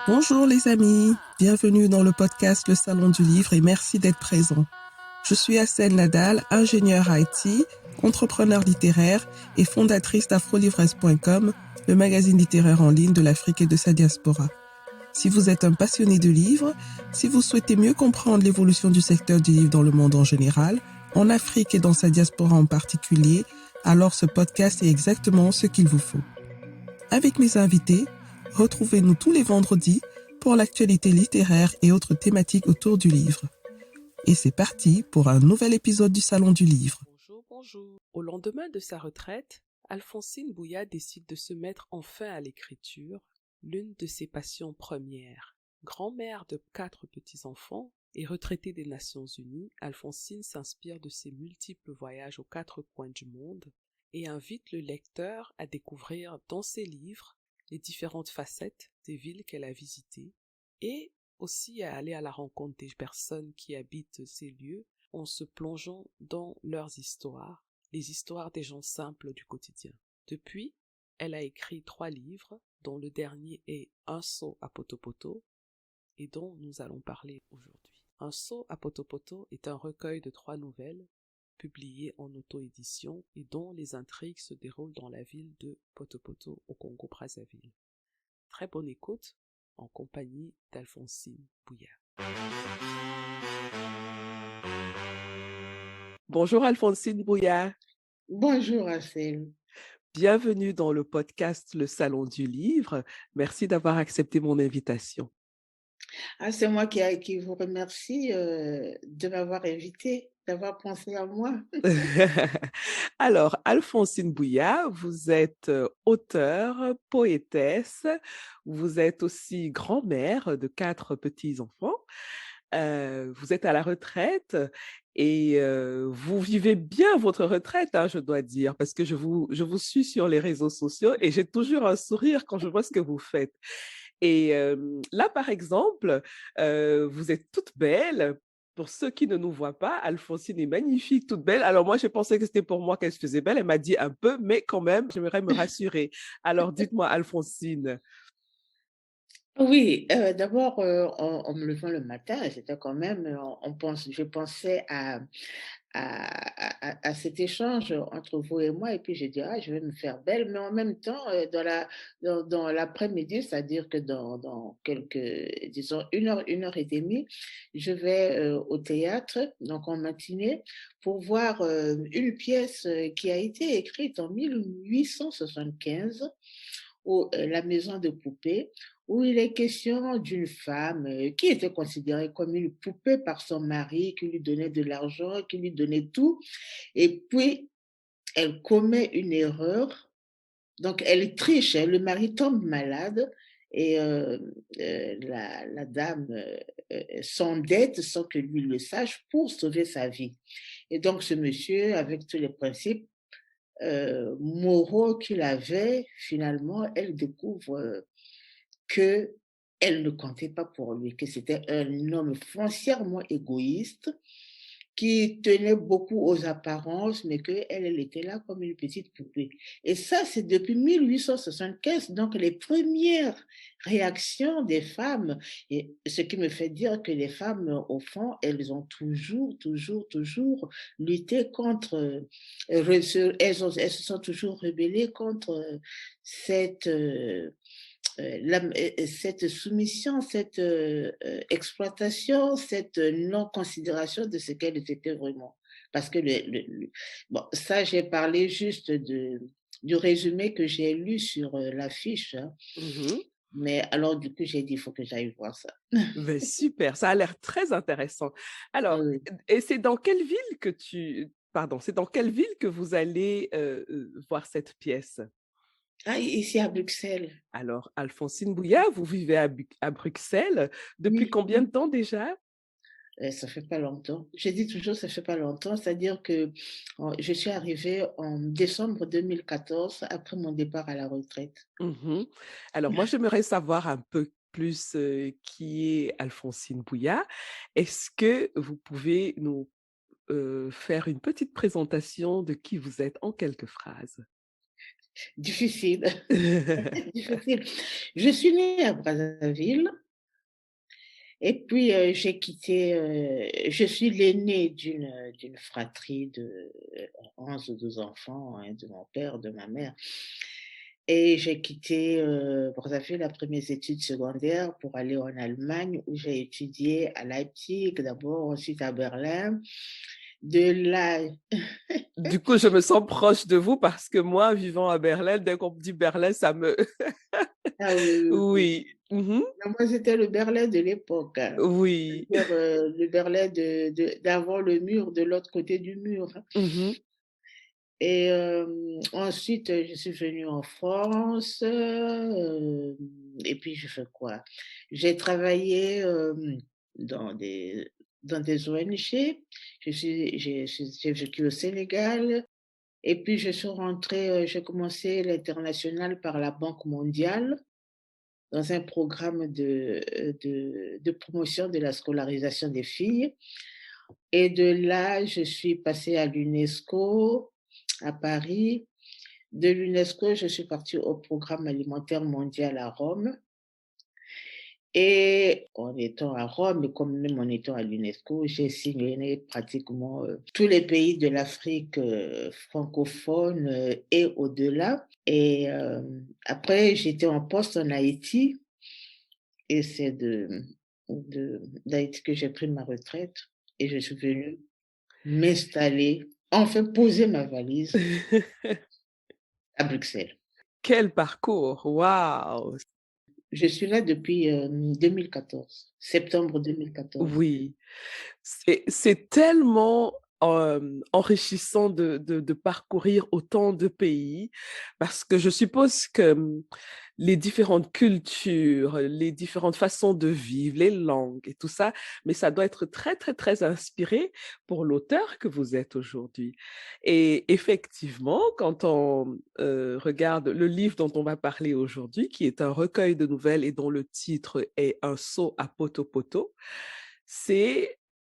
Bonjour les amis, bienvenue dans le podcast Le Salon du Livre et merci d'être présents. Je suis Assel Nadal, ingénieure IT, entrepreneur littéraire et fondatrice d'afrolivres.com, le magazine littéraire en ligne de l'Afrique et de sa diaspora. Si vous êtes un passionné de livres, si vous souhaitez mieux comprendre l'évolution du secteur du livre dans le monde en général, en Afrique et dans sa diaspora en particulier, alors ce podcast est exactement ce qu'il vous faut. Avec mes invités, retrouvez-nous tous les vendredis pour l'actualité littéraire et autres thématiques autour du livre. Et c'est parti pour un nouvel épisode du Salon du Livre. Bonjour. Au lendemain de sa retraite, Alphonsine Bouya décide de se mettre enfin à l'écriture, l'une de ses passions premières. Grand-mère de 4 petits-enfants et retraitée des Nations Unies, Alphonsine s'inspire de ses multiples voyages aux 4 coins du monde et invite le lecteur à découvrir dans ses livres les différentes facettes des villes qu'elle a visitées et aussi à aller à la rencontre des personnes qui habitent ces lieux en se plongeant dans leurs histoires, les histoires des gens simples du quotidien. Depuis, elle a écrit 3 livres, dont le dernier est Un saut à Potopoto et dont nous allons parler aujourd'hui. Un saut à Potopoto est un recueil de 3 nouvelles publiées en auto-édition et dont les intrigues se déroulent dans la ville de Potopoto au Congo-Brazzaville. Très bonne écoute en compagnie d'Alphonsine Bouya. Bonjour Alphonsine Bouya. Bonjour Assel. Bienvenue dans le podcast Le Salon du Livre. Merci d'avoir accepté mon invitation. C'est moi qui vous remercie de m'avoir invité, d'avoir pensé à moi. Alors, Alphonsine Bouya, vous êtes auteure, poétesse, vous êtes aussi grand-mère de 4 petits-enfants. Vous êtes à la retraite et vous vivez bien votre retraite, hein, je dois dire, parce que je vous suis sur les réseaux sociaux et j'ai toujours un sourire quand je vois ce que vous faites. Et là, par exemple, vous êtes toute belle. Pour ceux qui ne nous voient pas, Alphonsine est magnifique, toute belle. Alors moi, je pensais que c'était pour moi qu'elle se faisait belle. Elle m'a dit un peu, mais quand même, j'aimerais me rassurer. Alors dites-moi, Alphonsine. Oui, d'abord, en me levant le matin, c'était quand même, je pensais à cet échange entre vous et moi, et puis j'ai dit, je vais me faire belle, mais en même temps, dans l'après-midi, c'est-à-dire que dans quelques, disons, une heure et demie, je vais au théâtre, donc en matinée, pour voir une pièce qui a été écrite en 1875, La Maison de Poupée, où il est question d'une femme qui était considérée comme une poupée par son mari, qui lui donnait de l'argent, qui lui donnait tout. Et puis, elle commet une erreur. Donc, elle triche. Le mari tombe malade et la dame s'endette sans que lui le sache pour sauver sa vie. Et donc, ce monsieur, avec tous les principes moraux qu'il avait, finalement, elle découvre que elle ne comptait pas pour lui, que c'était un homme foncièrement égoïste qui tenait beaucoup aux apparences, mais qu'elle, elle était là comme une petite poupée. Et ça, c'est depuis 1875, donc les premières réactions des femmes, et ce qui me fait dire que les femmes, au fond, elles ont toujours lutté contre, elles se sont toujours rebellées contre cette cette soumission, cette exploitation, cette non-considération de ce qu'elles étaient vraiment. Parce que bon, ça, j'ai parlé juste du résumé que j'ai lu sur l'affiche. Hein. Mm-hmm. Mais alors, du coup, j'ai dit, il faut que j'aille voir ça. Ben, super, ça a l'air très intéressant. Alors, Oui. et c'est dans quelle ville c'est dans quelle ville que vous allez voir cette pièce? Ici à Bruxelles. Alors, Alphonsine Bouya, vous vivez à Bruxelles. Depuis Oui. combien de temps déjà? Ça fait pas longtemps. Je dis toujours ça fait pas longtemps, c'est-à-dire que je suis arrivée en décembre 2014 après mon départ à la retraite. Mmh. Alors moi, j'aimerais savoir un peu plus, qui est Alphonsine Bouya. Est-ce que vous pouvez nous, faire une petite présentation de qui vous êtes en quelques phrases? Difficile, difficile. Je suis née à Brazzaville et puis, je suis l'aînée d'une fratrie de 11 ou 12 enfants, hein, de mon père, de ma mère et j'ai quitté, Brazzaville après mes études secondaires pour aller en Allemagne où j'ai étudié à Leipzig d'abord, ensuite à Berlin. De là Du coup, je me sens proche de vous parce que moi, vivant à Berlin, dès qu'on me dit Berlin, ça me... ah oui, oui, oui. Oui. Mhm. Non, moi, c'était le Berlin de l'époque, hein. Oui. C'est-à-dire, le Berlin d'avant le mur, de l'autre côté du mur, hein. Mhm. Et ensuite, je suis venue en France, et puis je fais quoi? J'ai travaillé, dans des dans des ONG. J'ai vécu au Sénégal et puis je suis rentrée, j'ai commencé l'international par la Banque mondiale dans un programme de promotion de la scolarisation des filles et de là, je suis passée à l'UNESCO à Paris. De l'UNESCO, je suis partie au Programme alimentaire mondial à Rome et en étant à Rome et comme même en étant à l'UNESCO, j'ai sillonné pratiquement, tous les pays de l'Afrique, francophone, et au-delà et après j'étais en poste en Haïti et c'est d'Haïti que j'ai pris ma retraite et je suis venue m'installer, enfin poser ma valise à Bruxelles. Quel parcours! Waouh! Je suis là depuis 2014, septembre 2014. Oui. C'est tellement, enrichissant de parcourir autant de pays parce que je suppose que, les différentes cultures, les différentes façons de vivre, les langues et tout ça, mais ça doit être très, très, très inspiré pour l'auteur que vous êtes aujourd'hui. Et effectivement, quand on, regarde le livre dont on va parler aujourd'hui, qui est un recueil de nouvelles et dont le titre est «Un saut à poto-poto», c'est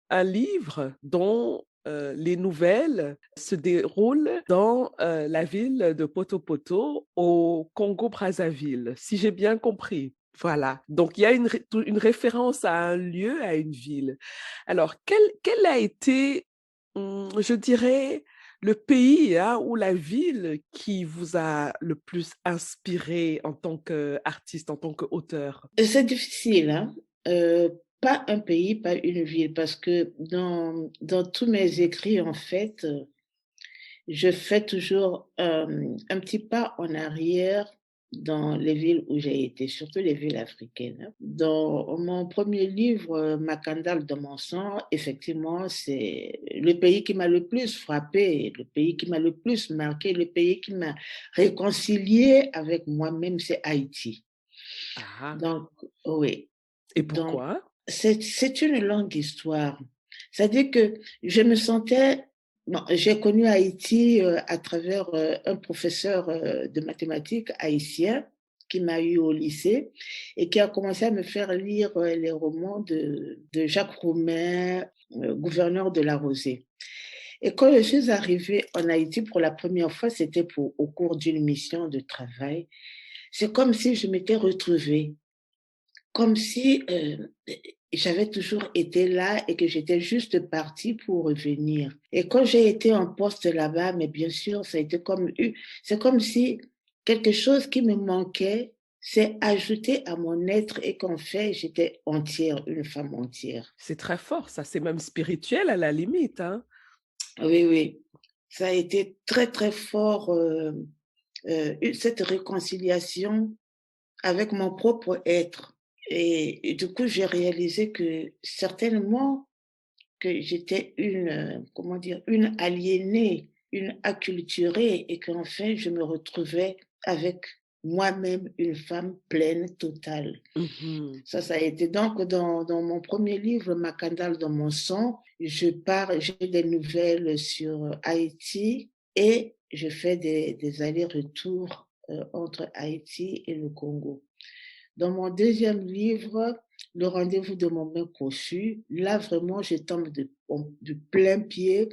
un livre dont les nouvelles se déroulent dans la ville de Poto-Poto au Congo-Brazzaville, si j'ai bien compris. Voilà. Donc, il y a une référence à un lieu, à une ville. Alors, quel a été, je dirais, le pays hein, ou la ville qui vous a le plus inspiré en tant qu'artiste, en tant qu'auteur? C'est difficile, hein. Pas un pays, pas une ville, parce que dans tous mes écrits, en fait, je fais toujours, un petit pas en arrière dans les villes où j'ai été, surtout les villes africaines, hein. Dans mon premier livre, Makandal dans mon sang, effectivement, c'est le pays qui m'a le plus frappé, le pays qui m'a le plus marqué, le pays qui m'a réconcilié avec moi-même, c'est Haïti. Ah, Donc oui, et donc pourquoi? c'est une longue histoire. C'est-à-dire que je me sentais bon, j'ai connu Haïti, à travers, un professeur, de mathématiques haïtien qui m'a eu au lycée et qui a commencé à me faire lire, les romans de Jacques Roumain, gouverneur de la Rosée. Et quand je suis arrivée en Haïti pour la première fois, c'était au cours d'une mission de travail. C'est comme si je m'étais retrouvée. Comme si, j'avais toujours été là et que j'étais juste partie pour revenir. Et quand j'ai été en poste là-bas, mais bien sûr, ça a été c'est comme si quelque chose qui me manquait s'est ajouté à mon être et qu'en fait, j'étais entière, une femme entière. C'est très fort ça, c'est même spirituel à la limite, hein? Oui, oui, ça a été très, très fort, cette réconciliation avec mon propre être. Et du coup, j'ai réalisé que certainement que j'étais comment dire? Une aliénée, une acculturée et qu'enfin je me retrouvais avec moi-même une femme pleine, totale. Mmh. Ça a été donc dans mon premier livre, Makandal dans mon sang, j'ai des nouvelles sur Haïti et je fais des allers-retours, entre Haïti et le Congo. Dans mon deuxième livre, le rendez-vous de mon main cochu, là vraiment je tombe de plein pied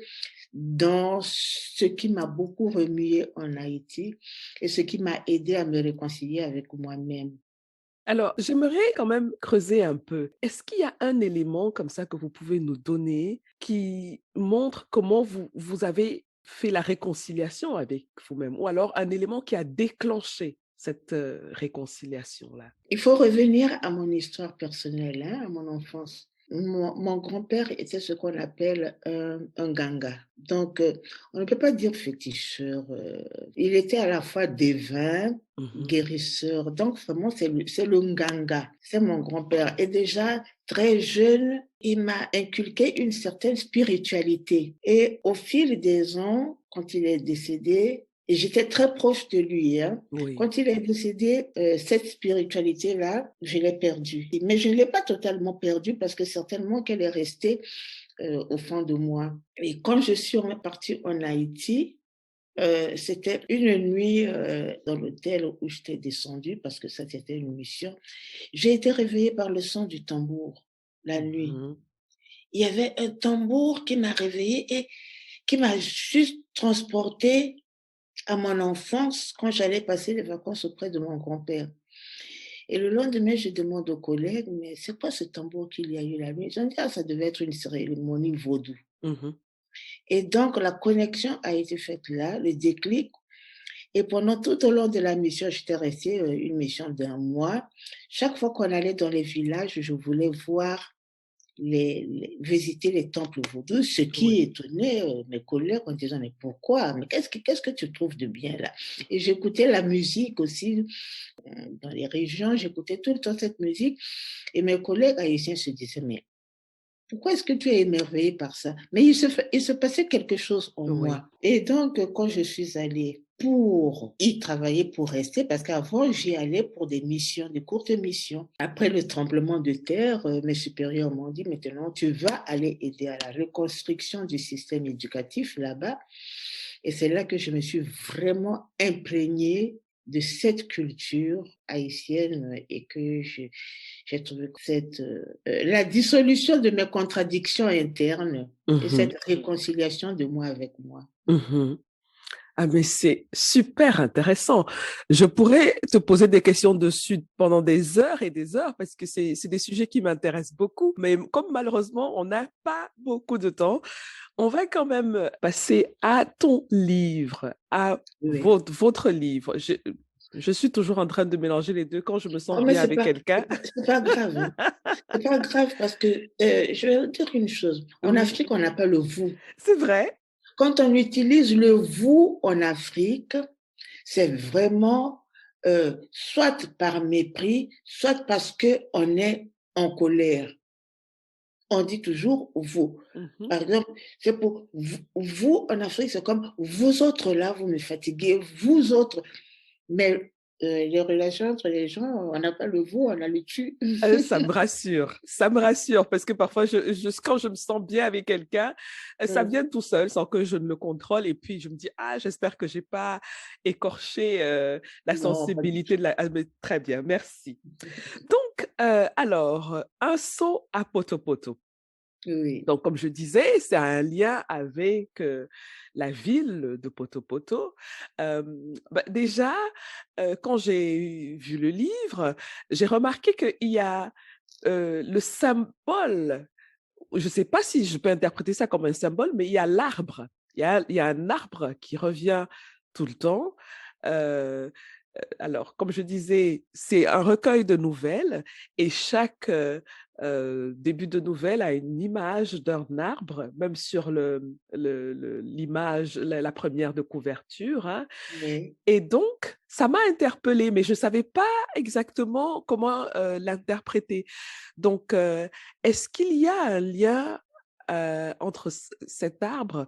dans ce qui m'a beaucoup remué en Haïti et ce qui m'a aidé à me réconcilier avec moi-même. Alors, j'aimerais quand même creuser un peu. Est-ce qu'il y a un élément comme ça que vous pouvez nous donner qui montre comment vous avez fait la réconciliation avec vous-même? Ou alors un élément qui a déclenché cette, réconciliation-là? Il faut revenir à mon histoire personnelle, hein, à mon enfance. Mon grand-père était ce qu'on appelle un ganga. Donc, on ne peut pas dire féticheur. Il était à la fois devin, Mmh. guérisseur. Donc, vraiment, c'est le nganga. C'est mon grand-père. Et déjà, très jeune, il m'a inculqué une certaine spiritualité. Et au fil des ans, quand il est décédé, et j'étais très proche de lui, hein, Oui, quand il est décédé, cette spiritualité-là, je l'ai perdue. Mais je ne l'ai pas totalement perdue parce que certainement qu'elle est restée au fond de moi. Et quand je suis partie en Haïti, c'était une nuit dans l'hôtel où j'étais descendue parce que ça, c'était une mission. J'ai été réveillée par le son du tambour la nuit. mmh, Il y avait un tambour qui m'a réveillée et qui m'a juste transportée à mon enfance quand j'allais passer les vacances auprès de mon grand-père. Et le lendemain, je demande aux collègues, mais c'est quoi ce tambour qu'il y a eu la nuit? Ils ont dit, ah, ça devait être une cérémonie vaudou. mmh. Et donc, la connexion a été faite là, le déclic. Et pendant tout au long de la mission, j'étais restée une mission d'un mois. Chaque fois qu'on allait dans les villages, je voulais voir visiter les temples vaudous, ce Oui. qui étonnait mes collègues en disant, mais pourquoi? Mais qu'est-ce que tu trouves de bien là? Et j'écoutais la musique aussi dans les régions, j'écoutais tout le temps cette musique et mes collègues haïtiens se disaient, mais pourquoi est-ce que tu es émerveillée par ça? Mais il se passait quelque chose en Oui. moi. Et donc, quand je suis allée pour y travailler, pour rester, parce qu'avant, j'y allais pour des missions, des courtes missions. Après le tremblement de terre, mes supérieurs m'ont dit, maintenant, tu vas aller aider à la reconstruction du système éducatif là-bas. Et c'est là que je me suis vraiment imprégnée de cette culture haïtienne et que j'ai trouvé que la dissolution de mes contradictions internes et Mmh. cette réconciliation de moi avec moi. Mmh. Ah mais c'est super intéressant. Je pourrais te poser des questions dessus pendant des heures et des heures parce que c'est des sujets qui m'intéressent beaucoup. Mais comme malheureusement, on n'a pas beaucoup de temps, on va quand même passer à ton livre, à Oui. votre livre. Je suis toujours en train de mélanger les 2 quand je me sens Oh, mais bien avec quelqu'un. c'est pas grave, hein. C'est pas grave parce que je vais vous dire une chose. En Oui, Afrique, on n'a pas le vous. c'est vrai. Quand on utilise le vous en Afrique, c'est vraiment soit par mépris, soit parce qu'on est en colère. On dit toujours vous. Mmh. Par exemple, c'est pour vous en Afrique, c'est comme vous autres là, vous me fatiguez, vous autres. Mais les relations entre les gens, on n'a pas le vous, on a le tu. Ça me rassure parce que parfois quand je me sens bien avec quelqu'un, ça Mmh. vient tout seul sans que je ne le contrôle et puis je me dis: «Ah j'espère que j'ai pas écorché, la Non, pas du sensibilité tout. de la» ah mais très bien, merci. Donc, alors, un saut à potopoto. Oui. Donc comme je disais, c'est un lien avec, la ville de Poto-Poto. Bah, déjà, quand j'ai vu le livre, j'ai remarqué qu'il y a, le symbole, je ne sais pas si je peux interpréter ça comme un symbole, mais il y a l'arbre. Il y a un arbre qui revient tout le temps. Heu, alors comme je disais, c'est un recueil de nouvelles et chaque, début de nouvelle a une image d'un arbre, même sur l'image, la 1re de couverture, hein. Oui. Et donc, ça m'a interpellée, mais je ne savais pas exactement comment, l'interpréter. Donc, est-ce qu'il y a un lien, entre cet arbre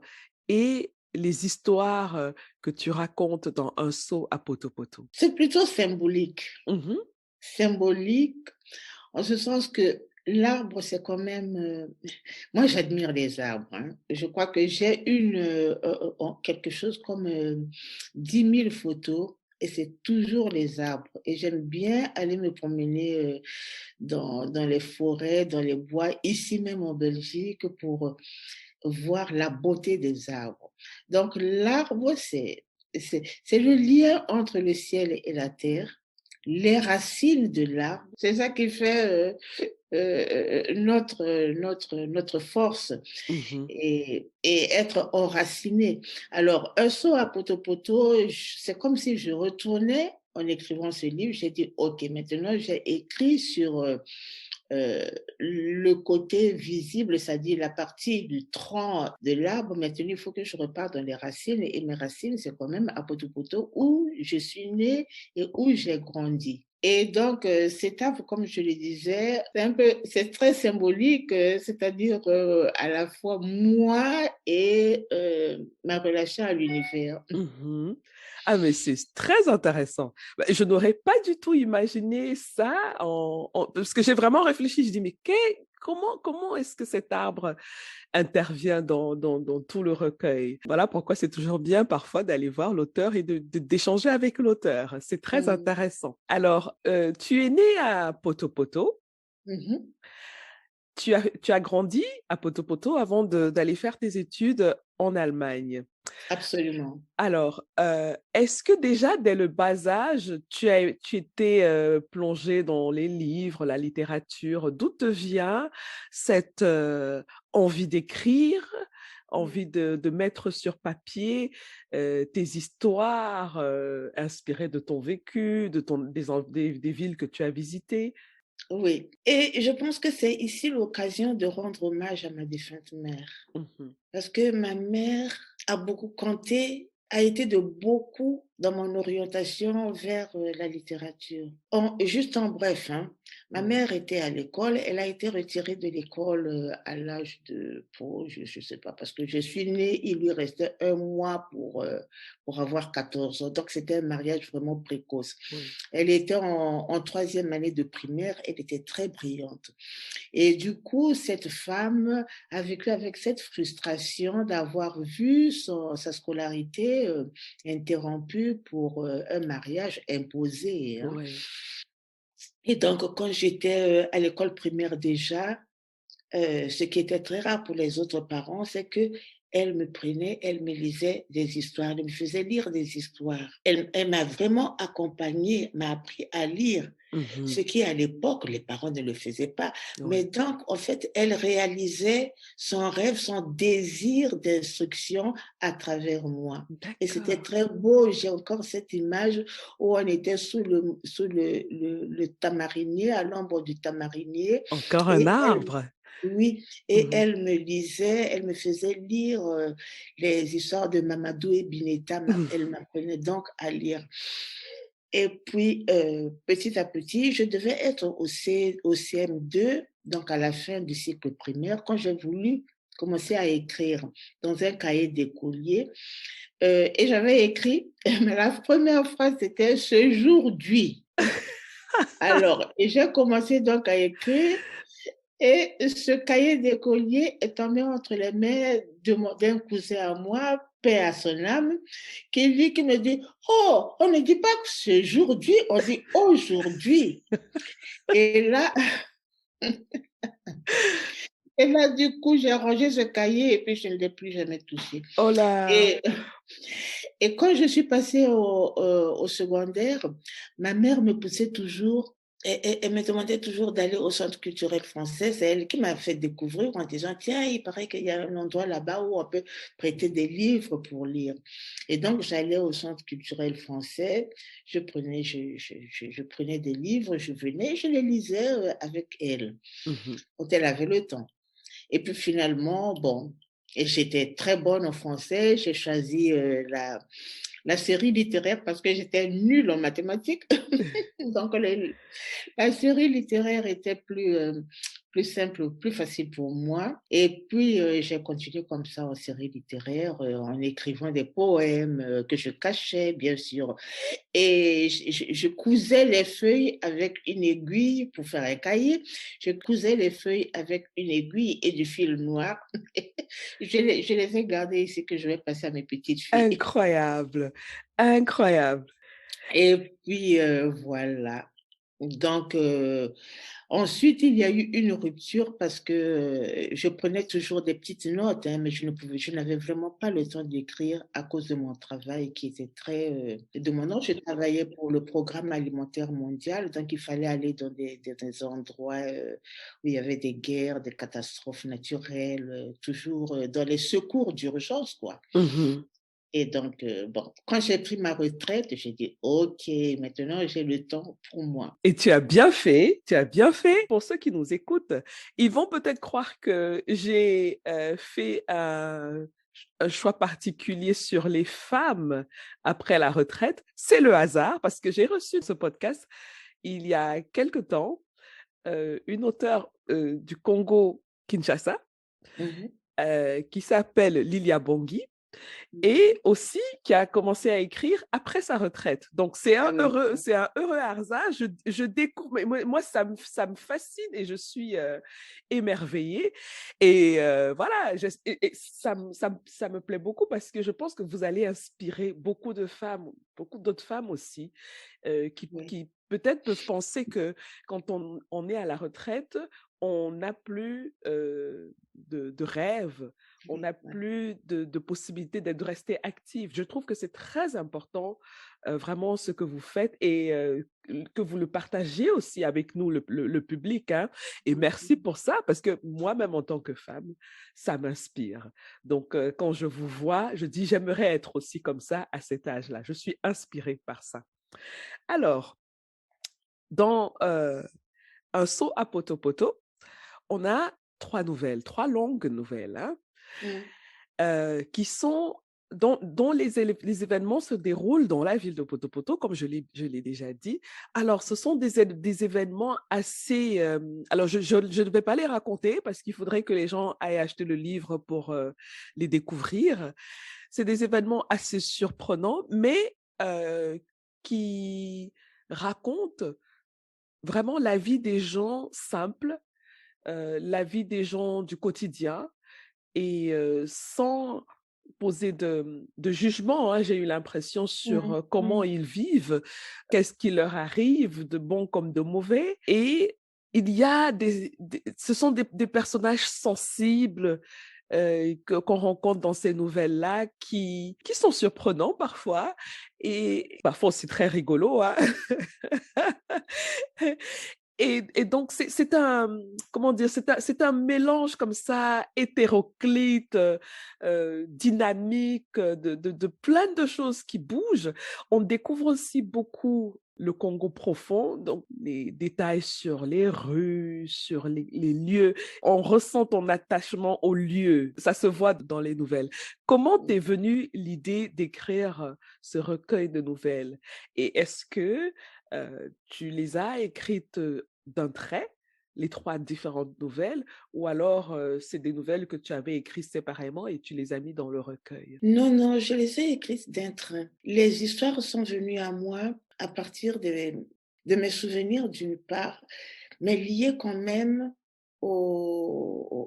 et les histoires, que tu racontes dans Un saut à Poto-Poto? C'est plutôt symbolique. Mmh. Symbolique, en ce sens que l'arbre, c'est quand même, moi j'admire les arbres, hein. Je crois que j'ai quelque chose comme 10 000 photos et c'est toujours les arbres. Et j'aime bien aller me promener dans les forêts, dans les bois, ici même en Belgique, pour voir la beauté des arbres. Donc l'arbre, c'est le lien entre le ciel et la terre, les racines de l'arbre. C'est ça qui fait notre force Mhm. et être enraciné. Alors, un saut à poteau-poteau, c'est comme si je retournais en écrivant ce livre. J'ai dit, OK, maintenant j'ai écrit sur le côté visible, c'est-à-dire la partie du tronc de l'arbre. Maintenant, il faut que je reparte dans les racines. Et mes racines, c'est quand même à Poto-Poto où je suis née et où j'ai grandi. Et donc, cet arbre, comme je le disais, c'est très symbolique, c'est-à-dire à la fois moi et ma relation à l'univers. Mhm. Ah, mais c'est très intéressant. Bah, je n'aurais pas du tout imaginé ça parce que j'ai vraiment réfléchi. Je dis, mais comment est-ce que cet arbre intervient dans tout le recueil? Voilà pourquoi c'est toujours bien parfois d'aller voir l'auteur et d'échanger avec l'auteur. C'est très Mm. intéressant. Alors, tu es né à Poto-Poto. Mhm. Tu as grandi à Poto-Poto avant d'aller faire tes études en Allemagne. Absolument. Alors, est-ce que déjà dès le bas âge, tu étais plongée dans les livres, la littérature? D'où te vient cette envie d'écrire, envie de mettre sur papier tes histoires inspirées de ton vécu, des villes que tu as visitées? Oui, et je pense que c'est ici l'occasion de rendre hommage à ma défunte mère. Mhm. Parce que ma mère a beaucoup compté, a été de beaucoup dans mon orientation vers la littérature. Juste en bref, hein, ma Oui. mère était à l'école, elle a été retirée de l'école à l'âge je ne sais pas, parce que je suis née, il lui restait un mois pour avoir 14 ans. Donc c'était un mariage vraiment précoce. Oui. Elle était en troisième année de primaire, elle était très brillante. Et du coup, cette femme a vécu avec cette frustration d'avoir vu sa scolarité interrompue pour un mariage imposé, hein. Oui. Et donc, quand j'étais à l'école primaire déjà, ce qui était très rare pour les autres parents, c'est que elle me prenait, elle me lisait des histoires, elle me faisait lire des histoires. Elle m'a vraiment accompagnée, m'a appris à lire, ce Mhm. qui à l'époque, les parents ne le faisaient pas. Mais Oui. donc, en fait, elle réalisait son rêve, son désir d'instruction à travers moi. Et c'était D'accord. très beau. J'ai encore cette image où on était sous le tamarinier, à l'ombre du tamarinier. Encore un Et elle arbre. oui, et Mhm. elle me lisait, elle me faisait lire les histoires de Mamadou et Bineta. Elle m'apprenait donc à lire. Et puis, petit à petit, je devais être au CM2, donc à la fin du cycle primaire, quand j'ai voulu commencer à écrire dans un cahier d'écolier. Et j'avais écrit, mais la première phrase, c'était ce jour d'hui. Alors, et j'ai commencé donc à écrire. Et ce cahier d'écolier est tombé entre les mains d'un cousin à moi, paix à son âme, qui me dit, oh, on ne dit pas que c'est aujourd'hui, on dit aujourd'hui. Et là, et là, du coup, j'ai rangé ce cahier et puis je ne l'ai plus jamais touché. Oh là! Et, et quand je suis passée au secondaire, ma mère me poussait toujours, elle me demandait toujours d'aller au centre culturel français. C'est elle qui m'a fait découvrir en disant, tiens, il paraît qu'il y a un endroit là-bas où on peut prêter des livres pour lire. Et donc, j'allais au centre culturel français, je prenais des livres, je venais, je les lisais avec elle, Mhm. quand elle avait le temps. Et puis finalement, bon, et j'étais très bonne en français. J'ai choisi la série littéraire parce que j'étais nulle en mathématiques. Donc, la série littéraire était plus simple, plus facile pour moi. Et puis, j'ai continué comme ça en série littéraire, en écrivant des poèmes que je cachais, bien sûr. Et je cousais les feuilles avec une aiguille pour faire un cahier. Je cousais les feuilles avec une aiguille et du fil noir. Je les ai gardées ici que je vais passer à mes petites filles. Incroyable, incroyable. Et puis, voilà. Donc, ensuite, il y a eu une rupture parce que, je prenais toujours des petites notes, hein, mais je n'avais vraiment pas le temps d'écrire à cause de mon travail qui était très, demandant. Je travaillais pour le Programme alimentaire mondial, donc il fallait aller dans des endroits, où il y avait des guerres, des catastrophes naturelles, toujours, dans les secours d'urgence, quoi. Mhm. Et donc, bon, quand j'ai pris ma retraite, j'ai dit: «OK, maintenant j'ai le temps pour moi». Et tu as bien fait, tu as bien fait. Pour ceux qui nous écoutent, ils vont peut-être croire que j'ai fait un choix particulier sur les femmes après la retraite. C'est le hasard parce que j'ai reçu ce podcast il y a quelque temps, une auteure du Congo, Kinshasa, Mmh qui s'appelle Lilia Bongi mh. et aussi qui a commencé à écrire après sa retraite. Donc Ah oui, c'est un heureux hasard. Je découvre, mais moi ça me fascine et je suis émerveillée. Et voilà, et ça me plaît beaucoup parce que je pense que vous allez inspirer beaucoup de femmes, beaucoup d'autres femmes aussi, oui, qui peut-être peuvent penser que quand on est à la retraite, on n'a plus de rêves, on oui, n'a ouais. plus de possibilité de rester actif. Je trouve que c'est très important, vraiment ce que vous faites et que vous le partagiez aussi avec nous, le public, hein. Et merci Mmh. pour ça, parce que moi-même, en tant que femme, ça m'inspire. Donc, quand je vous vois, je dis, j'aimerais être aussi comme ça à cet âge-là. Je suis inspirée par ça. Alors, dans un saut à potopoto, on a trois nouvelles, trois longues nouvelles, hein, Mmh. qui sont dont les événements se déroulent dans la ville de Potopoto, comme je l'ai déjà dit. Alors, ce sont des événements assez... alors, je ne vais pas les raconter parce qu'il faudrait que les gens aillent acheter le livre pour les découvrir. C'est des événements assez surprenants, mais qui racontent vraiment la vie des gens simples, la vie des gens du quotidien, et sans poser de jugement, hein, j'ai eu l'impression sur Mmh comment mh. ils vivent, qu'est-ce qui leur arrive, de bon comme de mauvais. Et il y a ce sont des personnages sensibles qu'on rencontre dans ces nouvelles-là qui sont surprenants parfois et parfois aussi très rigolos, hein. Et donc, c'est un, comment dire, c'est un mélange comme ça, hétéroclite, dynamique, de plein de choses qui bougent. On découvre aussi beaucoup le Congo profond, donc les détails sur les rues, sur les lieux. On ressent ton attachement aux lieux. Ça se voit dans les nouvelles. Comment t'est venue l'idée d'écrire ce recueil de nouvelles? Et est-ce que tu les as écrites d'un trait, les 3 différentes nouvelles, ou alors, c'est des nouvelles que tu avais écrites séparément et tu les as mis dans le recueil? Non, non, je les ai écrites d'un train. Les histoires sont venues à moi à partir de mes souvenirs d'une part, mais liées quand même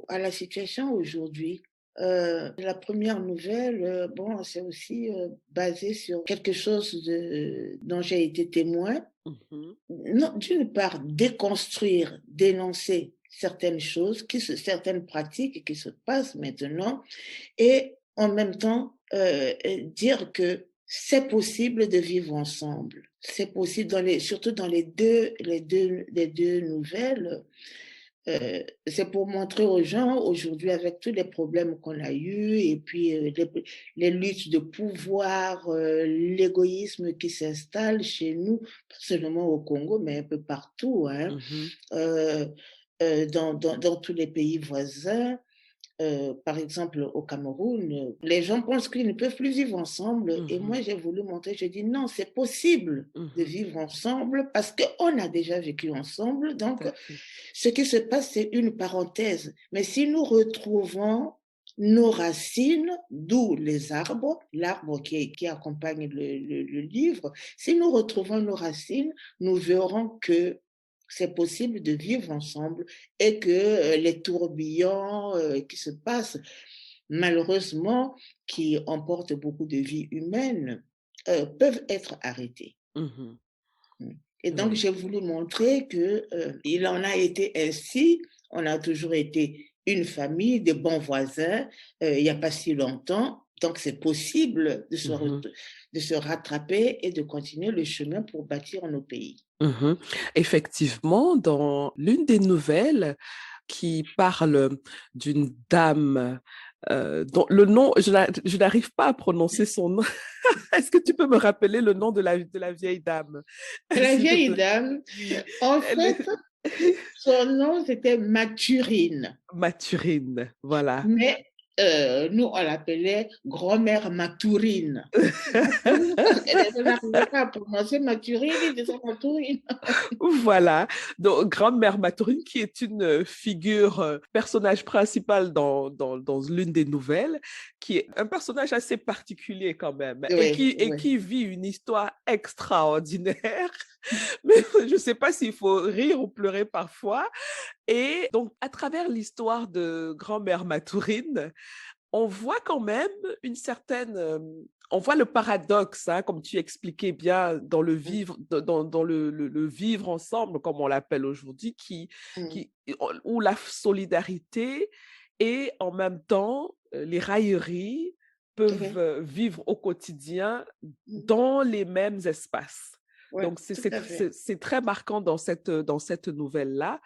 à la situation aujourd'hui. La première nouvelle, bon, c'est aussi, basé sur quelque chose dont j'ai été témoin. Mmh. Non, d'une part, déconstruire, dénoncer certaines pratiques qui se passent maintenant et en même temps, dire que c'est possible de vivre ensemble. C'est possible surtout dans les deux nouvelles, c'est pour montrer aux gens aujourd'hui avec tous les problèmes qu'on a eus et puis, les luttes de pouvoir, l'égoïsme qui s'installe chez nous, pas seulement au Congo, mais un peu partout, hein, Mmh. heu dans tous les pays voisins. Par exemple, au Cameroun, les gens pensent qu'ils ne peuvent plus vivre ensemble et Mmh. moi j'ai voulu montrer, j'ai dit: «Non, c'est possible de Mmh. vivre ensemble parce qu'on a déjà vécu ensemble, Tout donc à fait. ce qui se passe, c'est une parenthèse. Mais si nous retrouvons nos racines, d'où les arbres, l'arbre qui accompagne le livre, si nous retrouvons nos racines, nous verrons que c'est possible de vivre ensemble et que les tourbillons qui se passent, malheureusement, qui emportent beaucoup de vies humaines, peuvent être arrêtés. Mmh. Mmh. Et donc Oui. j'ai voulu montrer que, il en a été ainsi. On a toujours été une famille, de bons voisins, il y a pas si longtemps. Donc c'est possible Mmh. de se rattraper et de continuer le chemin pour bâtir nos pays. Mmh. Effectivement, dans l'une des nouvelles qui parle d'une dame, dont le nom je n'arrive pas à prononcer son nom. Est-ce que tu peux me rappeler le nom de la vieille dame, La s'il te vieille plaît? dame, Oui, en elle fait, est son nom c'était Mathurine. Mathurine, voilà. Mais nous, on l'appelait grand-mère Matourine. Matourine, elle n'arrivait pas à prononcer Mathurine, il disait Matourine. Voilà, donc grand-mère Mathurine qui est une figure, personnage principal dans l'une des nouvelles, qui est un personnage assez particulier quand même Oui, et oui. qui vit une histoire extraordinaire, mais je ne sais pas s'il faut rire ou pleurer parfois. Et donc à travers l'histoire de grand-mère Mathurine, on voit quand même une certaine, on voit le paradoxe, hein, comme tu expliquais bien dans le Mmh, vivre, dans le vivre ensemble, comme on l'appelle aujourd'hui, mmh, qui, où la solidarité et en même temps les railleries peuvent oui, vivre au quotidien mmh, dans les mêmes espaces. ouais, Donc tout à fait. c'est très marquant dans cette nouvelle-là,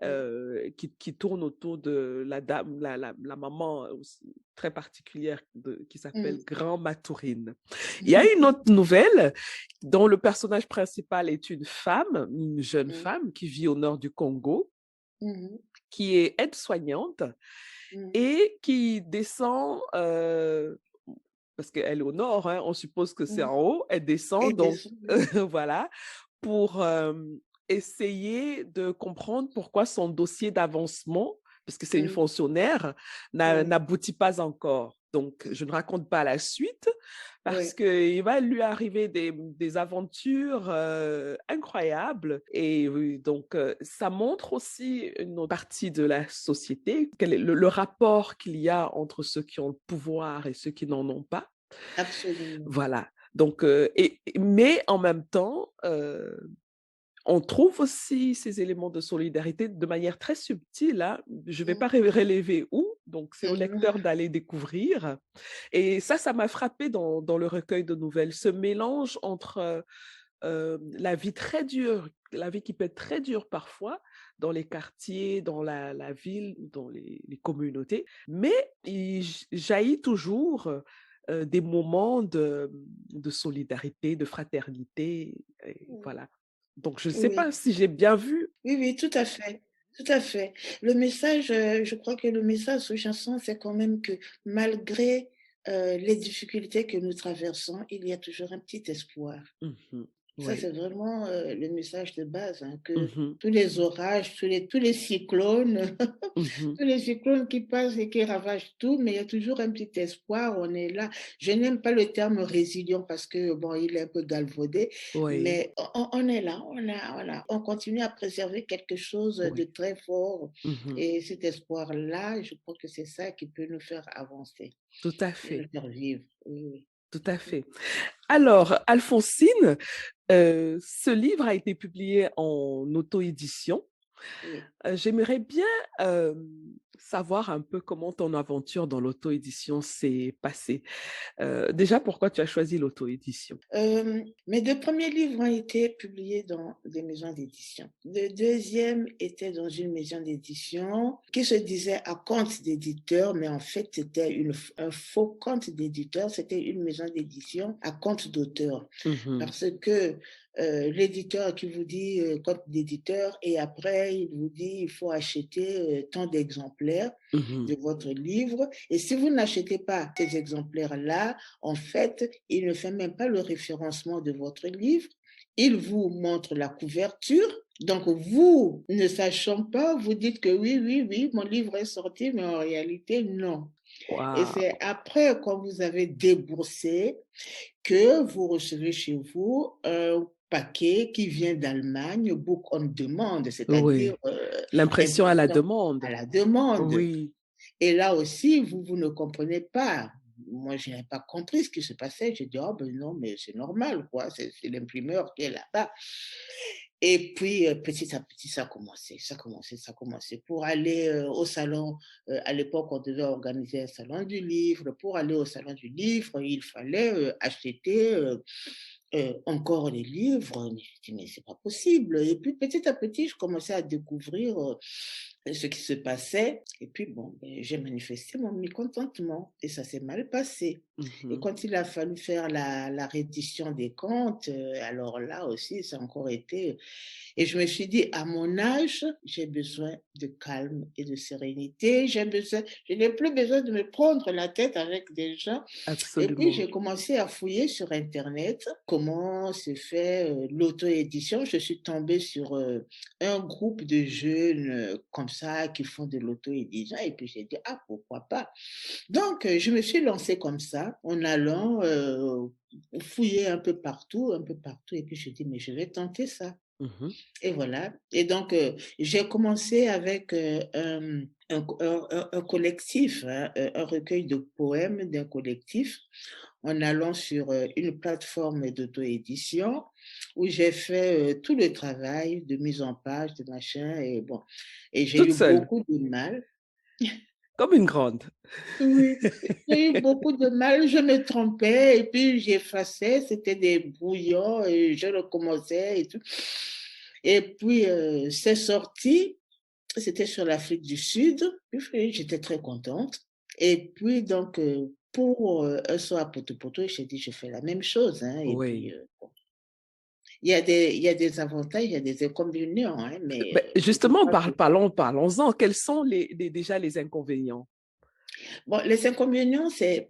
Mmh, qui tourne autour de la dame, la maman aussi, très particulière qui mmh. s'appelle Grand Matourine. Il y a une autre nouvelle dont le personnage principal est une jeune Mmh, femme qui vit au nord du Congo, mmh, qui est aide-soignante mmh. et qui descend, parce qu'elle est au nord, hein, on suppose que c'est Mmh. en haut, elle Et descend des donc voilà, pour essayer de comprendre pourquoi son dossier d'avancement, parce que c'est une mmh, fonctionnaire, oui, n'aboutit pas encore. Donc, je ne raconte pas la suite parce oui, qu'il va lui arriver des aventures incroyables. Et oui, donc, ça montre aussi une autre partie de la société, quel est le rapport qu'il y a entre ceux qui ont le pouvoir et ceux qui n'en ont pas. absolument. Voilà. Donc, mais en même temps, on trouve aussi ces éléments de solidarité de manière très subtile, hein. Je ne vais Mmh, pas relever où, donc c'est au lecteur mmh, d'aller découvrir. Et ça m'a frappé dans le recueil de nouvelles, ce mélange entre la vie très dure, la vie qui peut être très dure parfois dans les quartiers, dans la ville ou dans les communautés, mais il jaillit toujours des moments de solidarité, de fraternité, et mmh. voilà. Donc je ne sais Oui. pas si j'ai bien vu. Oui, oui, tout à fait, tout à fait. Le message, je crois que le message sous-jacent, c'est quand même que malgré, les difficultés que nous traversons, il y a toujours un petit espoir. Mmh. Ça, Oui. c'est vraiment, le message de base, hein, que Mmh. tous les orages, tous les cyclones, Mmh. tous les cyclones qui passent et qui ravagent tout, mais il y a toujours un petit espoir, on est là. Je n'aime pas le terme résilient parce que, bon, il est un peu galvaudé, Oui, mais on est là, on continue à préserver quelque chose de oui. très fort Mmh. et cet espoir-là, je crois que c'est ça qui peut nous faire avancer Tout à et nous fait, faire vivre. Oui, oui. tout à fait. Alors, Alphonsine, ce livre a été publié en auto-édition. Oui. J'aimerais bien, savoir un peu comment ton aventure dans l'auto-édition s'est passée. Déjà, pourquoi tu as choisi l'auto-édition? Mes 2 premiers livres ont été publiés dans des maisons d'édition. Le deuxième était dans une maison d'édition qui se disait à compte d'éditeur, mais en fait, c'était un faux compte d'éditeur. C'était une maison d'édition à compte d'auteur. Mmh. Parce que, l'éditeur qui vous dit, compte d'éditeur et après il vous dit: «Il faut acheter, tant d'exemplaires Mmh. de votre livre et si vous n'achetez pas ces exemplaires-là, en fait, il ne fait même pas le référencement de votre livre. Il vous montre la couverture. Donc, vous, ne sachant pas, vous dites que oui, oui, oui, mon livre est sorti, mais en réalité, non. Et c'est Waouh! après, quand vous avez déboursé, que vous recevez chez vous un paquet qui vient d'Allemagne, book on demand, c'est-à-dire Oui, l'impression à la impression à demande. la demande. Oui. Et là aussi, vous ne comprenez pas. moi, je n'avais pas compris ce qui se passait. J'ai dit, oh, ben non, mais c'est normal, quoi. C'est l'imprimeur qui est là-bas. Et puis, petit à petit, ça a commencé. Pour aller au salon, à l'époque, on devait organiser un salon du livre. Pour aller au salon du livre, il fallait acheter encore des livres. Mais je dis, mais c'est pas possible. Et puis, petit à petit, je commençais à découvrir ce qui se passait. Et puis, bon, ben, j'ai manifesté mon mécontentement et ça s'est mal passé. Et Mhm. quand il a fallu faire la reddition des comptes, alors là aussi, ça a encore été. Et je me suis dit, à mon âge, j'ai besoin de calme et de sérénité. Je n'ai plus besoin de me prendre la tête avec des gens. Et puis, Absolument. j'ai commencé à fouiller sur Internet comment se fait l'auto-édition. Je suis tombée sur un groupe de jeunes comme ça qui font de l'auto-édition. Et puis, j'ai dit, ah, pourquoi pas? Donc, je me suis lancée comme ça, en allant fouiller un peu partout. Et puis, je dis, mais je vais tenter ça. Mhm. Et voilà. Et donc, j'ai commencé avec un collectif, hein, un recueil de poèmes d'un collectif, en allant sur une plateforme d'auto-édition où j'ai fait tout le travail de mise en page, de machin. Et bon, et j'ai Toute eu seule, beaucoup de mal. comme une grande. Oui, j'ai eu beaucoup de mal. Je me trompais et puis j'effaçais. C'était des brouillons et je recommençais et tout. Et puis, c'est sorti. C'était sur l'Afrique du Sud. Puis, j'étais très contente. Et puis, donc, pour un soir à Poto, j'ai dit, je fais la même chose, hein. Et puis, Oui. bon, il y a des avantages, il y a des inconvénients, hein, mais Ben, je dis justement, pas que... parlons-en. Quels sont déjà les inconvénients? Bon, les inconvénients, c'est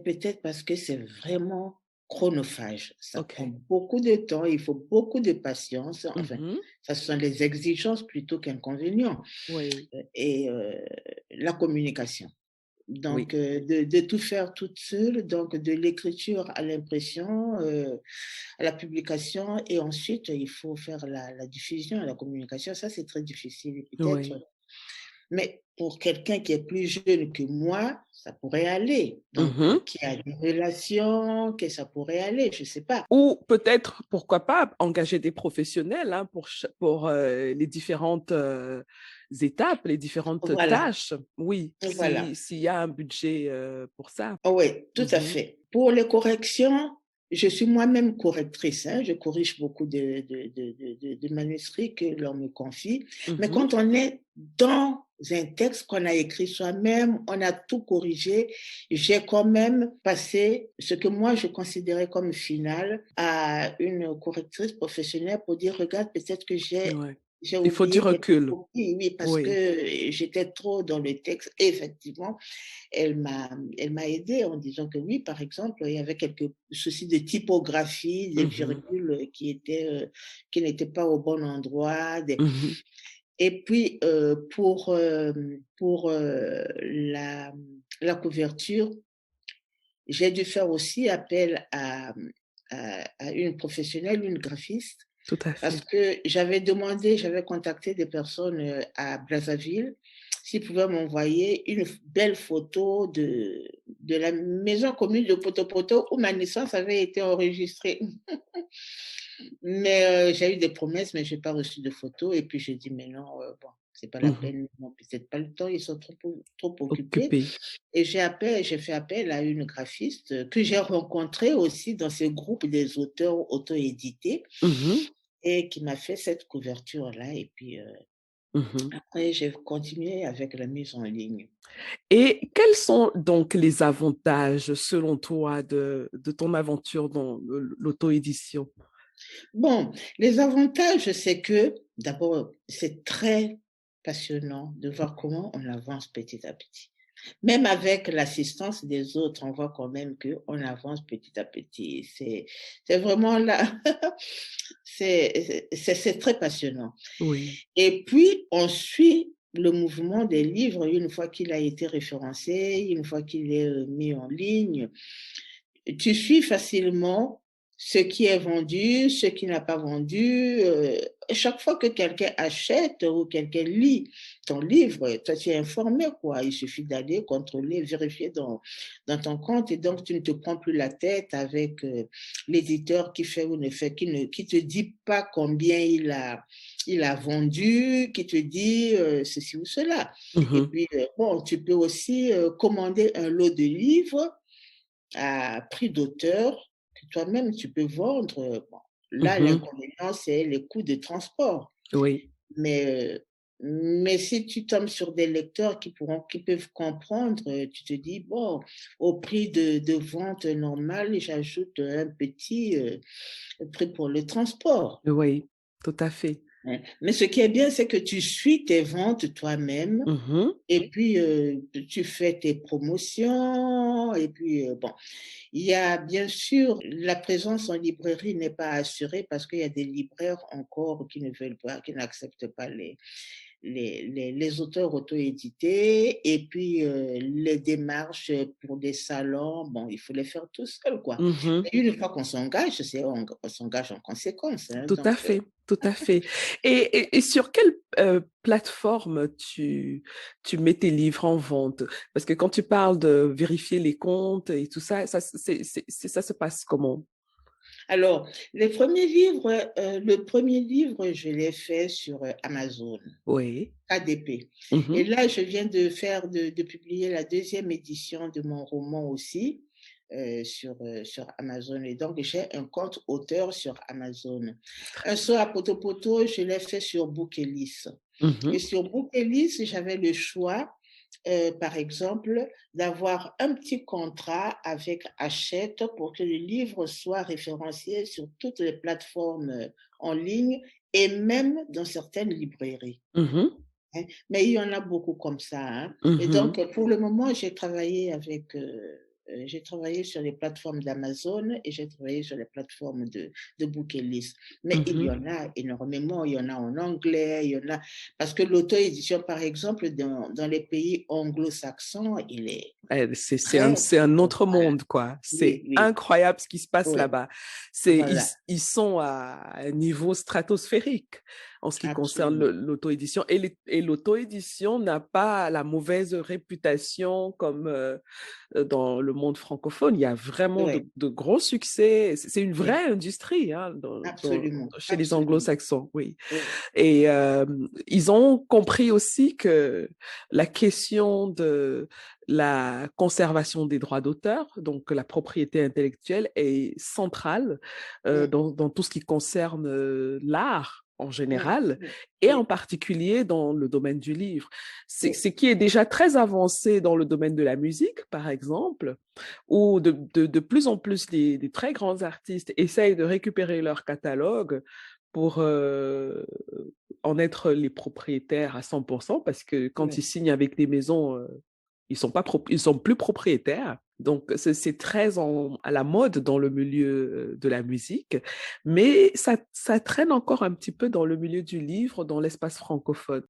peut-être parce que c'est vraiment chronophage. Ça prend OK. beaucoup de temps, il faut beaucoup de patience. Enfin, Mhm. ça sont les exigences plutôt qu'inconvénients. Oui, Et la communication. oui, Donc, de tout faire toute seule, donc de l'écriture à l'impression, à la publication, et ensuite, il faut faire la diffusion, la communication. Ça, c'est très difficile. Et peut-être, oui. mais pour quelqu'un qui est plus jeune que moi, ça pourrait aller. Donc, Mhm. qui a des relations, que ça pourrait aller, je ne sais pas. Ou peut-être, pourquoi pas, engager des professionnels hein, pour les différentes étapes, les différentes Voilà, tâches. Oui, voilà. s'il y a un budget pour ça. Oui, tout à Mhm. fait. Pour les corrections, je suis moi-même correctrice, hein. Je corrige beaucoup de manuscrits que l'on me confie. Mais Mhm. quand on est dans un texte qu'on a écrit soi-même, on a tout corrigé, j'ai quand même passé ce que moi je considérais comme final à une correctrice professionnelle pour dire, regarde, peut-être que Ouais. j'ai Il faut du oublié quelques recul. copies, oui, parce Oui. que j'étais trop dans le texte, effectivement. Elle m'a aidée en disant que oui, par exemple, il y avait quelques soucis de typographie, des Mhm. virgules qui n'étaient pas au bon endroit. Mhm. Et puis, pour la couverture, j'ai dû faire aussi appel à une professionnelle, une graphiste, Tout à parce fait. que j'avais contacté des personnes à Brazzaville s'ils pouvaient m'envoyer une belle photo de la maison commune de Potopoto où ma naissance avait été enregistrée. Mais j'ai eu des promesses, mais je n'ai pas reçu de photos. Et puis j'ai dit, mais non, bon, c'est pas la Mhm. peine, non, peut-être pas le temps, ils sont trop occupés. Occupé. Et j'ai fait appel à une graphiste que j'ai rencontrée aussi dans ce groupe des auteurs auto-édités Mhm. et qui m'a fait cette couverture-là. Et puis Mhm. après, j'ai continué avec la mise en ligne. Et quels sont donc les avantages, selon toi, de ton aventure dans l'auto-édition? Bon, les avantages, c'est que d'abord, c'est très passionnant de voir comment on avance petit à petit. Même avec l'assistance des autres, on voit quand même qu'on avance petit à petit. C'est vraiment là, c'est très passionnant. Oui. Et puis, on suit le mouvement des livres une fois qu'il a été référencé, une fois qu'il est mis en ligne. Tu suis facilement ce qui est vendu, ce qui n'a pas vendu. Chaque fois que quelqu'un achète ou quelqu'un lit ton livre, toi, tu es informé, quoi. Il suffit d'aller contrôler, vérifier dans ton compte et donc tu ne te prends plus la tête avec l'éditeur qui fait ou ne fait, qui te dit pas combien il a vendu, qui te dit ceci ou cela. Et puis, bon, tu peux aussi commander un lot de livres à prix d'auteur que toi-même tu peux vendre. Bon, là, l'inconvénient, c'est les coûts de transport. Oui. Mais si tu tombes sur des lecteurs qui peuvent comprendre, tu te dis, bon, au prix de vente normal, j'ajoute un petit prix pour le transport. Oui, tout à fait. Mais ce qui est bien, c'est que tu suis tes ventes toi-même. Et puis, tu fais tes promotions. Et puis, bon, il y a bien sûr, la présence en librairie n'est pas assurée parce qu'il y a des libraires encore qui ne veulent pas, qui n'acceptent pas les auteurs auto-édités. Et puis, les démarches pour des salons, bon, il faut les faire tout seul, quoi. Mais une fois qu'on s'engage, on s'engage en conséquence. Hein, tout à fait, tout à fait. Et sur quelle plateforme tu mets tes livres en vente? Parce que quand tu parles de vérifier les comptes et tout ça, ça se passe comment? Alors, le premier livre, je l'ai fait sur Amazon. Oui. KDP. Et là, je viens de publier la deuxième édition de mon roman aussi sur Amazon. Et donc, j'ai un compte auteur sur Amazon. Un saut à potopoto, je l'ai fait sur Bookelist. Et sur Bookelist, j'avais le choix, par exemple, d'avoir un petit contrat avec Hachette pour que le livre soit référencié sur toutes les plateformes en ligne et même dans certaines librairies. Mais il y en a beaucoup comme ça. Hein. Et donc, pour le moment, j'ai travaillé sur les plateformes d'Amazon et j'ai travaillé sur les plateformes de Bookelist. Mais il y en a énormément. Il y en a en anglais, il y en a... Parce que l'auto-édition, par exemple, dans les pays anglo-saxons, il est... C'est un autre monde, quoi. C'est incroyable ce qui se passe là-bas. Ils sont à un niveau stratosphérique en ce qui concerne l'auto-édition. Et l'auto-édition n'a pas la mauvaise réputation comme dans le monde francophone. Il y a vraiment de gros succès. C'est une vraie industrie hein, chez les anglo-saxons. Oui. Et ils ont compris aussi que la question de la conservation des droits d'auteur, donc la propriété intellectuelle, est centrale dans tout ce qui concerne l'art en général, et en particulier dans le domaine du livre. Ce qui est déjà très avancé dans le domaine de la musique, par exemple, où de plus en plus des très grands artistes essayent de récupérer leur catalogue pour en être les propriétaires à 100%, parce que quand ils signent avec des maisons, ils sont plus propriétaires. Donc, c'est très à la mode dans le milieu de la musique, mais ça traîne encore un petit peu dans le milieu du livre, dans l'espace francophone,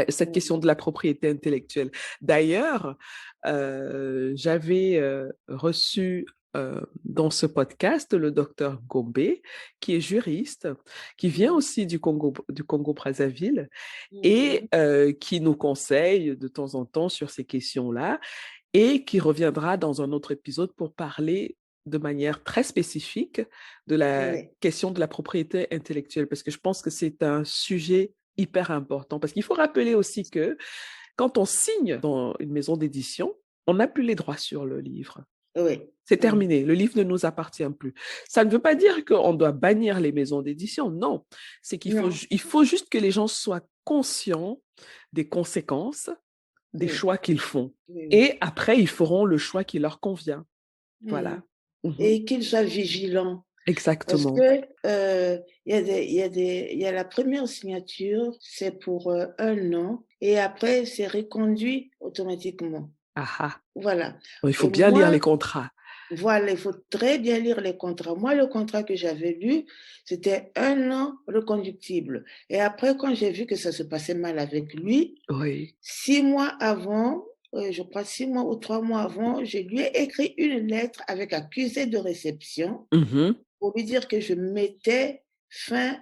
cette question de la propriété intellectuelle. D'ailleurs, j'avais reçu dans ce podcast le docteur Gombe, qui est juriste, qui vient aussi du Congo-Brazzaville et qui nous conseille de temps en temps sur ces questions-là et qui reviendra dans un autre épisode pour parler de manière très spécifique de la question de la propriété intellectuelle, parce que je pense que c'est un sujet hyper important. Parce qu'il faut rappeler aussi que quand on signe dans une maison d'édition, on n'a plus les droits sur le livre. C'est terminé, le livre ne nous appartient plus. Ça ne veut pas dire qu'on doit bannir les maisons d'édition, non. C'est qu'il faut juste que les gens soient conscients des conséquences des choix qu'ils font. Et après, ils feront le choix qui leur convient. Voilà. Et qu'ils soient vigilants. Exactement. Parce que il y a la première signature, c'est pour 1 an, et après, c'est reconduit automatiquement. Voilà. Il faut bien lire les contrats. Voilà, il faut très bien lire les contrats. Moi, le contrat que j'avais lu, c'était 1 an reconductible. Et après, quand j'ai vu que ça se passait mal avec lui, 6 mois avant, je crois 6 mois ou 3 mois avant, je lui ai écrit une lettre avec accusé de réception pour lui dire que je mettais fin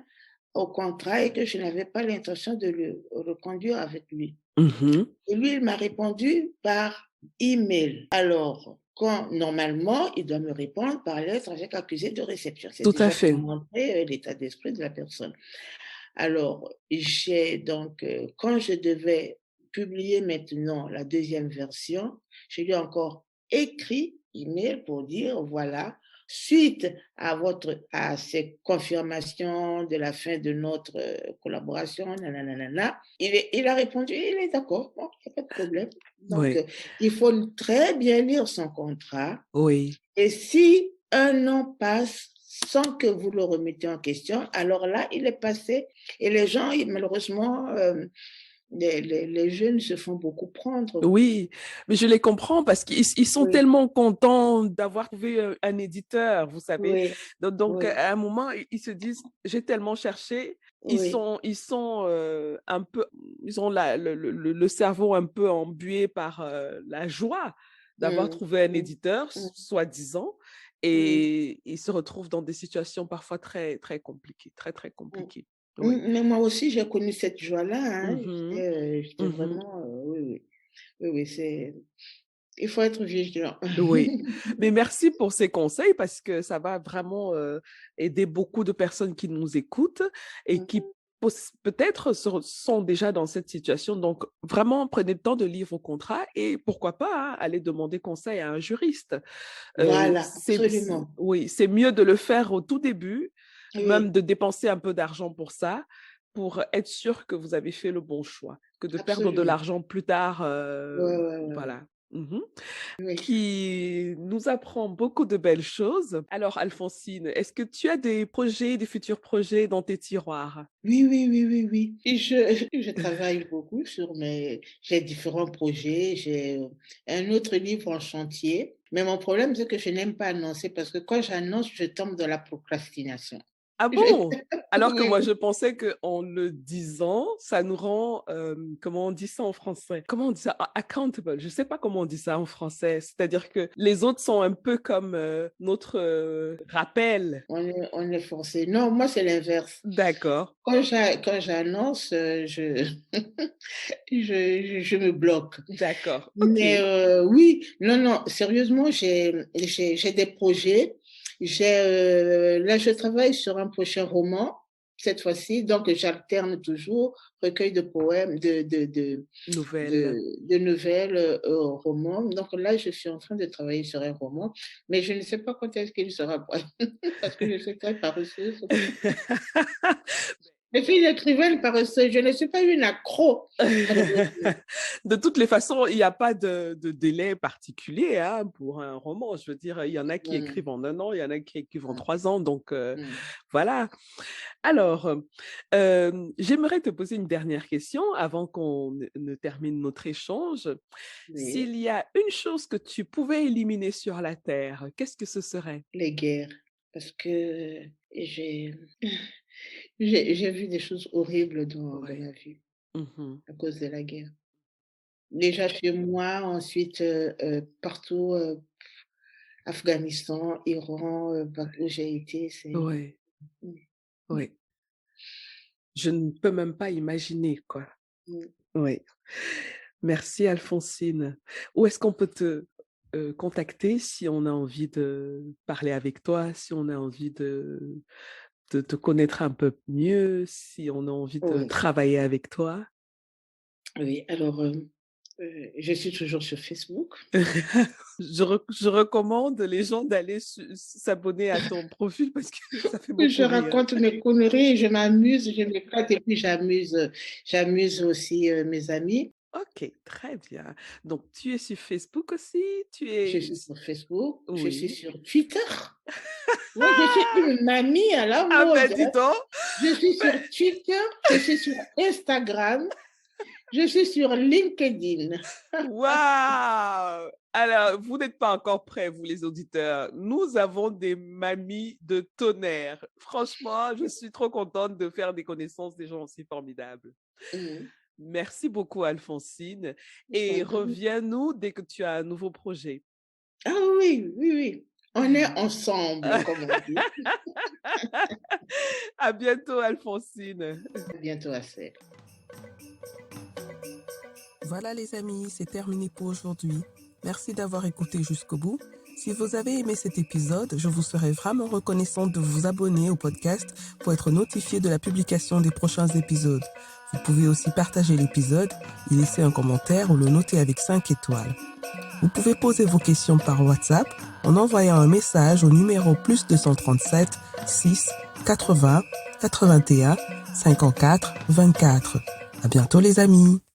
au contrat et que je n'avais pas l'intention de le reconduire avec lui. Mmh. Et lui, il m'a répondu par email. Alors, quand normalement, il doit me répondre par lettre avec accusé de réception. C'est Tout à déjà pour fait. montrer l'état d'esprit de la personne. Alors, j'ai donc, quand je devais publier maintenant la deuxième version, je lui ai encore écrit email pour dire: «Voilà, suite à ces confirmations de la fin de notre, collaboration, na il a répondu, il est d'accord, bon, il y a pas de problème. Donc, Oui, il faut très bien lire son contrat oui. et si un an passe sans que vous le remettiez en question, alors là, il est passé et les gens, ils malheureusement, les jeunes se font beaucoup prendre. Oui, mais je les comprends parce qu'ils sont Oui, tellement contents d'avoir trouvé, un éditeur, vous savez? oui, Donc oui, à un moment, ils se disent: «J'ai tellement cherché». oui. Ils sont, un peu ils ont la le cerveau un peu embué par, la joie d'avoir Mmh, trouvé un mmh, éditeur, mmh, soi-disant, mmh, et ils se retrouvent dans des situations parfois très, très compliquées, très, très mmh. compliquées. Oui. Mais moi aussi, j'ai connu cette joie-là, hein. Mmh. J'étais Mmh. vraiment, oui, oui. Oui, oui, il faut être vigilant. Oui, mais merci pour ces conseils parce que ça va vraiment, aider beaucoup de personnes qui nous écoutent et qui Mmh. peut-être sont déjà dans cette situation. Donc vraiment, prenez le temps de lire vos contrats et pourquoi pas, hein, aller demander conseil à un juriste. Voilà, absolument. Oui, c'est mieux de le faire au tout début, même Oui, de dépenser un peu d'argent pour ça, pour être sûr que vous avez fait le bon choix, que de perdre de absolument. l'argent plus tard, Ouais, ouais, ouais, ouais. voilà. Mmh. Oui. Qui nous apprend beaucoup de belles choses. Alors Alphonsine, est-ce que tu as des projets, des futurs projets dans tes tiroirs? Oui, oui, oui, oui, oui. Et je travaille beaucoup sur j'ai différents projets, j'ai, un autre livre en chantier, mais mon problème, c'est que je n'aime pas annoncer parce que quand j'annonce, je tombe dans la procrastination. Ah Je bon? Alors que Oui, moi je pensais qu'en le disant, ça nous rend, comment on dit ça en français? Comment on dit ça? Accountable, je sais pas comment on dit ça en français. C'est-à-dire que les autres sont un peu comme, notre, rappel. on est forcé. Non, moi, c'est l'inverse. D'accord, Quand j'annonce, je me bloque. d'accord, Mais OK. oui, non, non, sérieusement, j'ai des projets. Là, je travaille sur un prochain roman, cette fois-ci, donc j'alterne toujours recueil de poèmes, Nouvelle. de nouvelles, romans. Donc là, je suis en train de travailler sur un roman, mais je ne sais pas quand est-ce qu'il sera prêt parce que je suis très paresseuse. Je suis une écrivaine paresseuse, je ne suis pas une accro, malheureusement. De toutes les façons, il y a pas de délai particulier, hein, pour un roman. Je veux dire, il y en a qui Mmh, écrivent en 1 an, il y en a qui écrivent en mmh, 3 ans, donc mmh. voilà. Alors, j'aimerais te poser une dernière question avant qu'on ne termine notre échange. Oui, S'il y a une chose que tu pouvais éliminer sur la terre, qu'est-ce que ce serait? les guerres, parce que j'ai j'ai vu des choses horribles dans Ouais. ma vie Mmh. à cause de la guerre. Déjà chez moi, ensuite, partout, Afghanistan, Iran, où j'ai été, c'est Ouais, mmh, ouais. Je ne peux même pas imaginer, quoi. mmh. Oui. Merci Alphonsine. Où est-ce qu'on peut te, contacter si on a envie de parler avec toi, si on a envie de te connaître un peu mieux, si on a envie de Oui, travailler avec toi? oui, alors, je suis toujours sur Facebook. Je recommande les gens d'aller s'abonner à ton profil parce que ça fait Je beaucoup rire. raconte mes conneries, je m'amuse, je m'éclate et puis j'amuse aussi, mes amis. OK, très bien. Donc tu es sur Facebook aussi? Tu Je es suis sur Facebook, je suis Oui. sur Twitter. Moi, je suis une mamie à la Ah ben mode, dis hein. donc! Je suis sur Twitter, je suis sur Instagram, je suis sur LinkedIn. Waouh! Alors, vous n'êtes pas encore prêts, vous les auditeurs. Nous avons des mamies de tonnerre. Franchement, je suis trop contente de faire des connaissances des gens aussi formidables. Mmh. Merci beaucoup, Alphonsine, Je et t'en prie. reviens-nous dès que tu as un nouveau projet. Ah oui, oui, oui. On est ensemble, comme on dit. À bientôt, Alphonsine. À bientôt, Assel. Voilà les amis, c'est terminé pour aujourd'hui. Merci d'avoir écouté jusqu'au bout. Si vous avez aimé cet épisode, je vous serais vraiment reconnaissante de vous abonner au podcast pour être notifié de la publication des prochains épisodes. Vous pouvez aussi partager l'épisode, y laisser un commentaire ou le noter avec 5 étoiles. Vous pouvez poser vos questions par WhatsApp en envoyant un message au numéro +237 6 80 81 54 24. À bientôt les amis.